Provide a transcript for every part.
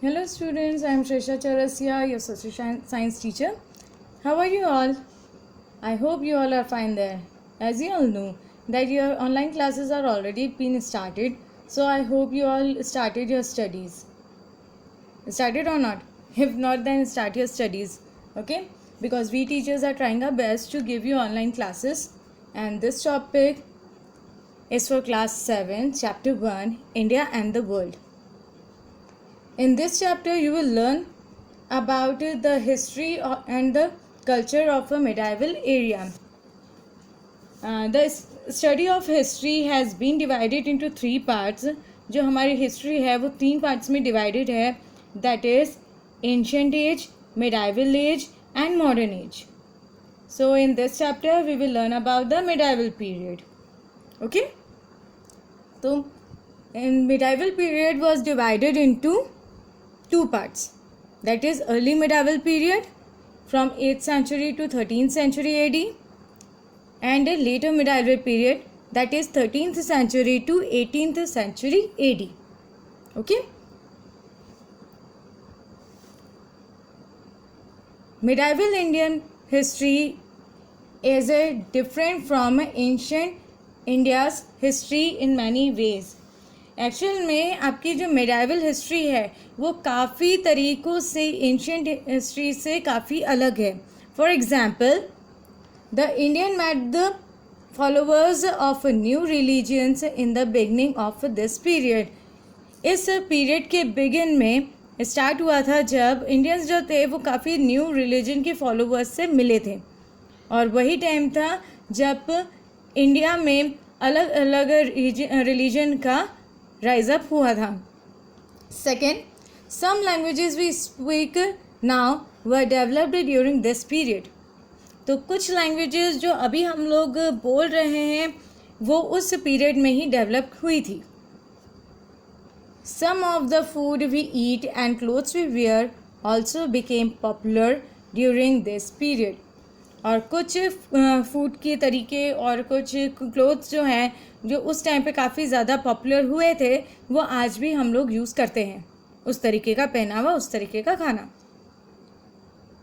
Hello students, I am Shresha Chaurasia, your social science teacher. How are you all? I hope you all are fine there. As you all know that your online classes are already been started, so I hope you all started your studies. Started or not? If not, then start your studies. Okay? Because we teachers are trying our best to give you online classes, and this topic is for class 7, chapter 1, India and the World. In this chapter, you will learn about the history and the culture of a medieval area. The study of history has been divided into 3 parts. जो हमारी history है वो 3 parts में divided है. That is ancient age, medieval age and modern age. So in this chapter we will learn about the medieval period. Okay? So in medieval period was divided into 2 parts. That is early medieval period from 8th century to 13th century AD and a later medieval period that is 13th century to 18th century AD. Okay? Medieval Indian history is different from ancient India's history in many ways. Actual में आपकी जो medieval history है वो काफ़ी तरीक़ों से ancient history से काफ़ी अलग है. For example, the Indian met the followers of new religions in the beginning of this period. इस पीरियड के बिगिन में स्टार्ट हुआ था जब इंडियंस जो थे वो काफ़ी न्यू रिलीजन के फॉलोअर्स से मिले थे, और वही टाइम था जब इंडिया में अलग अलग रिलीजन का राइज अप हुआ था. Second, some languages we speak now were developed during this period. तो कुछ लैंग्वेजेस जो अभी हम लोग बोल रहे हैं वो उस पीरियड में ही डेवलप हुई थी. Some of the food we eat and clothes we wear also became popular during this period. और कुछ फूड के तरीके और कुछ क्लोथ्स जो हैं जो उस टाइम पे काफ़ी ज़्यादा पॉपुलर हुए थे वो आज भी हम लोग यूज़ करते हैं. उस तरीके का पहनावा, उस तरीके का खाना.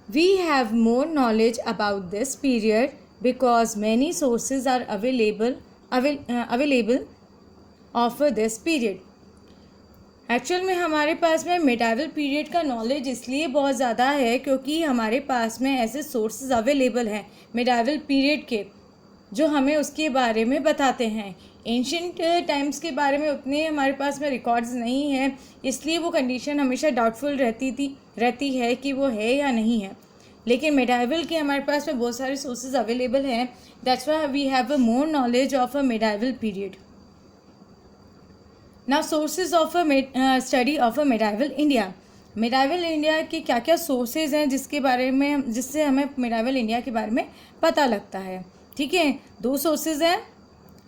We have more knowledge about this period because many sources are available of this period. Actual में हमारे पास में मेडाइवल पीरियड का नॉलेज इसलिए बहुत ज़्यादा है क्योंकि हमारे पास में ऐसे सोर्सेज अवेलेबल हैं मेडाइवल पीरियड के जो हमें उसके बारे में बताते हैं. एंशियंट टाइम्स के बारे में उतने हमारे पास में रिकॉर्ड्स नहीं है, इसलिए वो कंडीशन हमेशा डाउटफुल रहती है कि वो है या नहीं है. लेकिन मेडाइवल के हमारे पास में बहुत सारे सोर्सेज अवेलेबल हैं. That's why we have a more knowledge of a medieval period. Now sources of study of a medieval India. Medieval India के क्या क्या सोर्सेज हैं जिससे हमें मेडाइवल इंडिया के बारे में पता लगता है. ठीक है, 2 सोर्सेज हैं.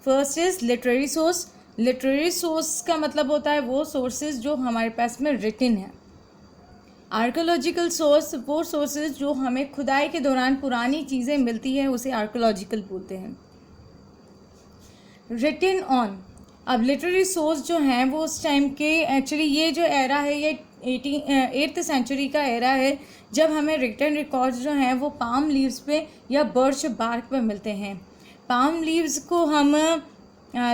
First is literary source. Literary source का मतलब होता है वो सोर्सेज जो हमारे पास में रिटन है. आर्कोलॉजिकल सोर्स, वो सोर्सेज जो हमें खुदाई के दौरान पुरानी चीज़ें मिलती हैं उसे आर्कोलॉजिकल बोलते हैं. Written on. अब लिटरेरी सोर्स जो हैं वो उस टाइम के एक्चुअली ये जो एरा है ये 8th सेंचुरी का एरा है जब हमें रिटन रिकॉर्ड्स जो हैं वो पाम लीव्स पे या बर्च बार्क पे मिलते हैं. पाम लीव्स को हम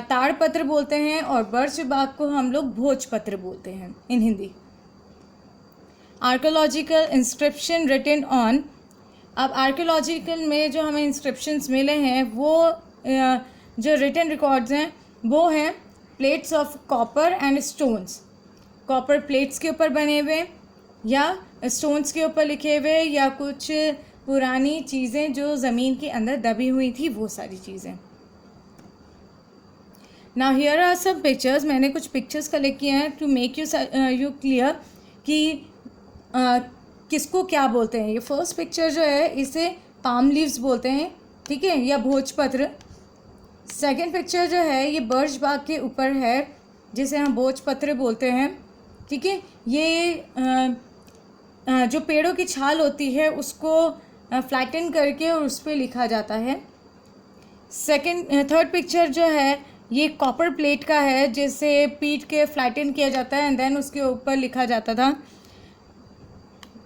ताड़पत्र बोलते हैं और बर्च बार्क को हम लोग भोजपत्र बोलते हैं in Hindi. Archaeological inscription written on. अब आर्कोलॉजिकल में जो हमें इंस्क्रिप्शंस मिले हैं वो जो रिटन रिकॉर्ड्स हैं वो हैं plates of copper and stones. Copper plates के ऊपर बने हुए या स्टोन्स के ऊपर लिखे हुए या कुछ पुरानी चीज़ें जो ज़मीन के अंदर दबी हुई थी वो सारी चीज़ें. Now here are some pictures. मैंने कुछ पिक्चर्स कलेक्ट किए हैं टू मेक यू क्लियर कि किसको क्या बोलते हैं. ये फर्स्ट पिक्चर जो है इसे पाम लीव्स बोलते हैं, ठीक है, या भोजपत्र. सेकंड पिक्चर जो है ये बर्च बाग के ऊपर है जिसे हम भोजपत्र बोलते हैं. ठीक है, ये जो पेड़ों की छाल होती है उसको फ्लैटन करके और उस पर लिखा जाता है. थर्ड पिक्चर जो है ये कॉपर प्लेट का है जिसे पीट के फ्लैटन किया जाता है एंड देन उसके ऊपर लिखा जाता था.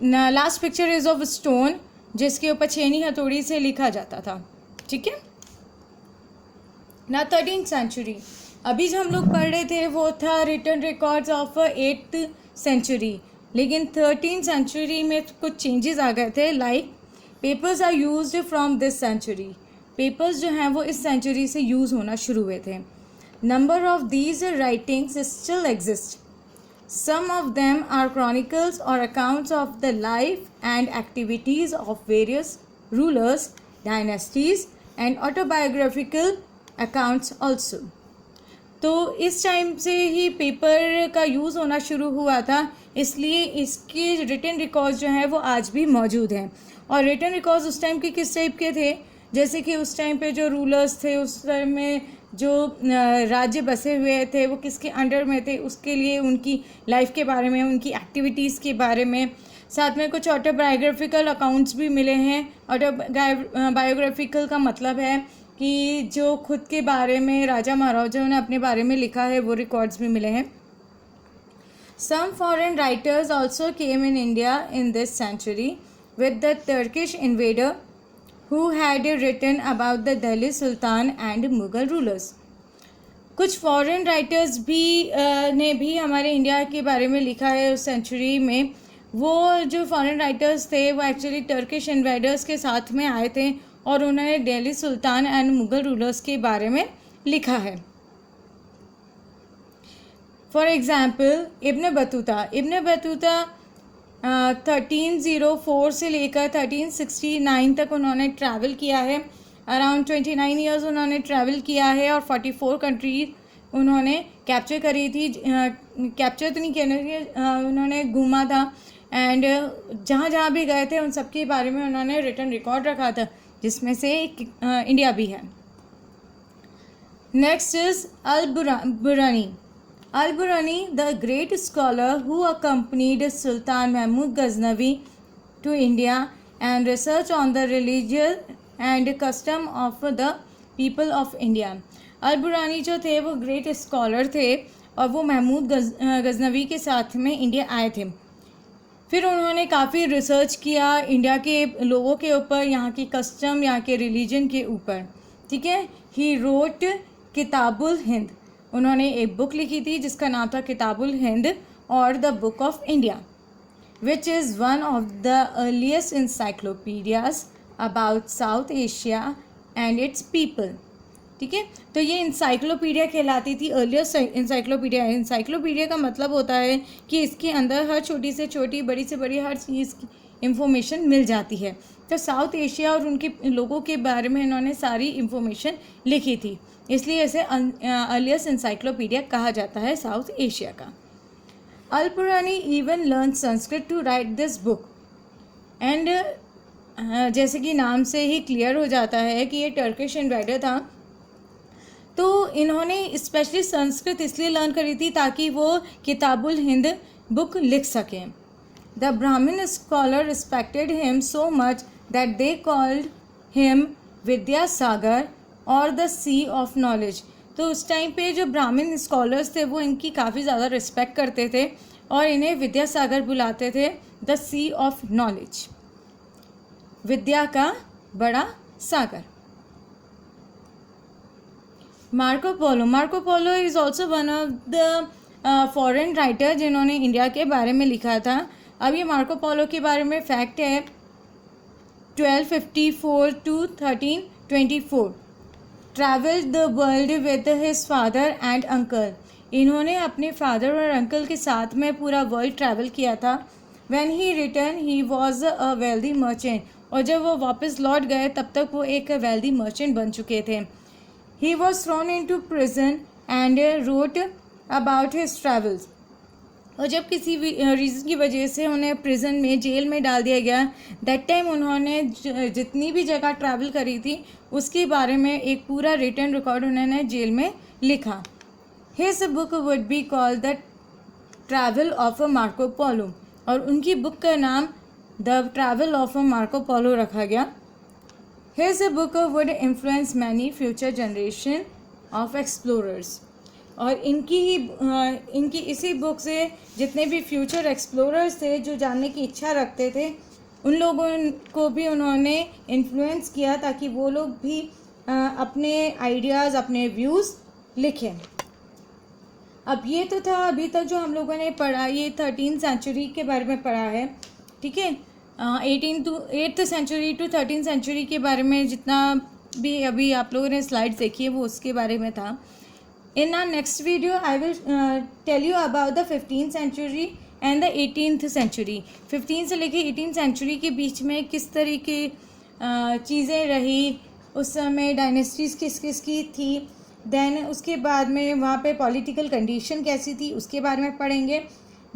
Last picture is of stone, जिसके ऊपर छेनी हथौड़ी से लिखा जाता था। ठीक है ना। 13th सेंचुरी, अभी जो हम लोग पढ़ रहे थे वो था written records of 8th century, लेकिन 13th सेंचुरी में कुछ चेंजेस आ गए थे। Like papers are used from this century, papers जो हैं वो इस सेंचुरी से यूज़ होना शुरू हुए थे। Number of these writings still exist, some of them are chronicles or accounts of the life and activities of various rulers, dynasties and autobiographical accounts also। तो इस टाइम से ही पेपर का यूज़ होना शुरू हुआ था, इसलिए इसके रिटन रिकॉर्ड्स जो हैं वो आज भी मौजूद हैं। और रिटन रिकॉर्ड्स उस टाइम के किस टाइप के थे, जैसे कि उस टाइम पे जो रूलर्स थे, उस टाइम में जो राज्य बसे हुए थे वो किसके अंडर में थे, उसके लिए उनकी लाइफ के बारे में, उनकी एक्टिविटीज़ के बारे में, साथ में कुछ ऑटोबायोग्राफिकल अकाउंट्स भी मिले हैं। ऑटोबायोग्राफिकल का मतलब है कि जो खुद के बारे में राजा महाराजाओं ने अपने बारे में लिखा है, वो रिकॉर्ड्स भी मिले हैं। Some foreign writers also came in India in this century with the Turkish invader who had written about the Delhi Sultan and Mughal rulers। कुछ फॉरेन राइटर्स भी ने भी हमारे इंडिया के बारे में लिखा है उस सेंचुरी में। वो जो फॉरेन राइटर्स थे वो एक्चुअली टर्किश इन्वेडर्स के साथ में आए थे और उन्होंने Delhi sultan and Mughal rulers के बारे में लिखा है। फॉर एग्ज़ाम्पल इब्न बतूता 1304 से लेकर 1369 तक उन्होंने ट्रैवल किया है। अराउंड 29 ईयर्स उन्होंने ट्रैवल किया है और 44 कंट्रीज उन्होंने कैप्चर करी थी। कैप्चर तो नहीं कहने, उन्होंने घूमा था एंड जहाँ जहाँ भी गए थे उन सब के बारे में उन्होंने रिटन रिकॉर्ड रखा था, जिसमें से इंडिया भी है। Next is Al-Burani, the great scholar who accompanied Sultan Mahmud Ghaznavi to India and researched on the religion and custom of the people of India। Al-Burani जो थे वो ग्रेट स्कॉलर थे और वो महमूद गजनवी के साथ में इंडिया आए थे। फिर उन्होंने काफ़ी रिसर्च किया इंडिया के लोगों के ऊपर, यहाँ की कस्टम, यहाँ के रिलीजन के ऊपर। ठीक है। ही रोट किताबुल हिंद, उन्होंने एक बुक लिखी थी जिसका नाम था किताबुल हिंद और the book of India, which is one of the earliest encyclopedias about South Asia and its people. ठीक है। तो ये इंसाइक्लोपीडिया कहलाती थी, अर्लीस्ट इंसाइक्लोपीडिया। इंसाइक्लोपीडिया का मतलब होता है कि इसके अंदर हर छोटी से छोटी, बड़ी से बड़ी हर चीज़ की इंफॉर्मेशन मिल जाती है। तो साउथ एशिया और उनके लोगों के बारे में इन्होंने सारी इंफॉर्मेशन लिखी थी, इसलिए इसे अर्लीस्ट इंसाइक्लोपीडिया कहा जाता है साउथ एशिया का। Al-Biruni even learn Sanskrit to write this book and जैसे कि नाम से ही क्लियर हो जाता है कि ये टर्किश इन्वेडर था, तो इन्होंने स्पेशली संस्कृत इसलिए लर्न करी थी ताकि वो किताबुल हिंद बुक लिख सकें। द ब्राह्मण scholar respected him so much that they called him Vidyasagar और द सी ऑफ नॉलेज। तो उस टाइम पे जो ब्राह्मण स्कॉलर्स थे वो इनकी काफ़ी ज़्यादा रिस्पेक्ट करते थे और इन्हें विद्यासागर बुलाते थे, द सी ऑफ नॉलेज, विद्या का बड़ा सागर। Marco Polo is also one of the foreign writer जिन्होंने इंडिया के बारे में लिखा था। अब ये मार्को पोलो के बारे में फैक्ट है 1254 to 1324 travelled the world with his father and uncle. इन्होंने अपने फादर और अंकल के साथ में पूरा वर्ल्ड ट्रैवल किया था। When he return he was a wealthy merchant, और जब वो वापस लौट गए तब तक वो एक वेल्दी मर्चेंट बन चुके थे। He was throne into prison and wrote about his travels, और जब किसी रीज़न की वजह से उन्हें प्रिजन में, जेल में डाल दिया गया, दैट टाइम उन्होंने जितनी भी जगह ट्रैवल करी थी उसके बारे में एक पूरा रिटन रिकॉर्ड उन्होंने जेल में लिखा। His book would be called the travel of Marco Polo, और उनकी बुक का नाम the travel of Marco Polo रखा गया। His book would influence many future generation of explorers, और इनकी इसी बुक से जितने भी फ्यूचर एक्सप्लोरर्स थे जो जानने की इच्छा रखते थे, उन लोगों को भी उन्होंने इन्फ्लुएंस किया ताकि वो लोग भी अपने आइडियाज़, अपने व्यूज़ लिखें। अब ये तो था अभी तक जो हम लोगों ने पढ़ा, ये 13th सेंचुरी के बारे में पढ़ा है, ठीक है। 8th century to 13th century के बारे में जितना भी अभी आप लोगों ने स्लाइड्स देखी है वो उसके बारे में था। In our next video I will tell you about the 15th century and the 18th century. 15 से लेके 18th सेंचुरी के बीच में किस तरह की चीज़ें रही, उस समय डायनेस्टीज़ किस किस की थी, देन उसके बाद में वहाँ पे पॉलिटिकल कंडीशन कैसी थी उसके बारे में पढ़ेंगे।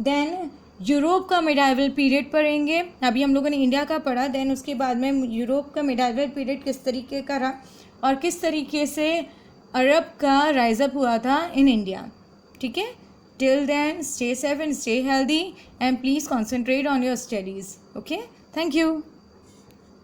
देन यूरोप का मिडाइवल पीरियड पढ़ेंगे, अभी हम लोगों ने इंडिया का पढ़ा। देन उसके बाद में यूरोप का मिडाइवल पीरियड किस तरीके का रहा और किस तरीके से अरब का राइज अप हुआ था इन इंडिया, ठीक है। Till then stay safe and stay healthy and please concentrate on your studies. Okay, thank you.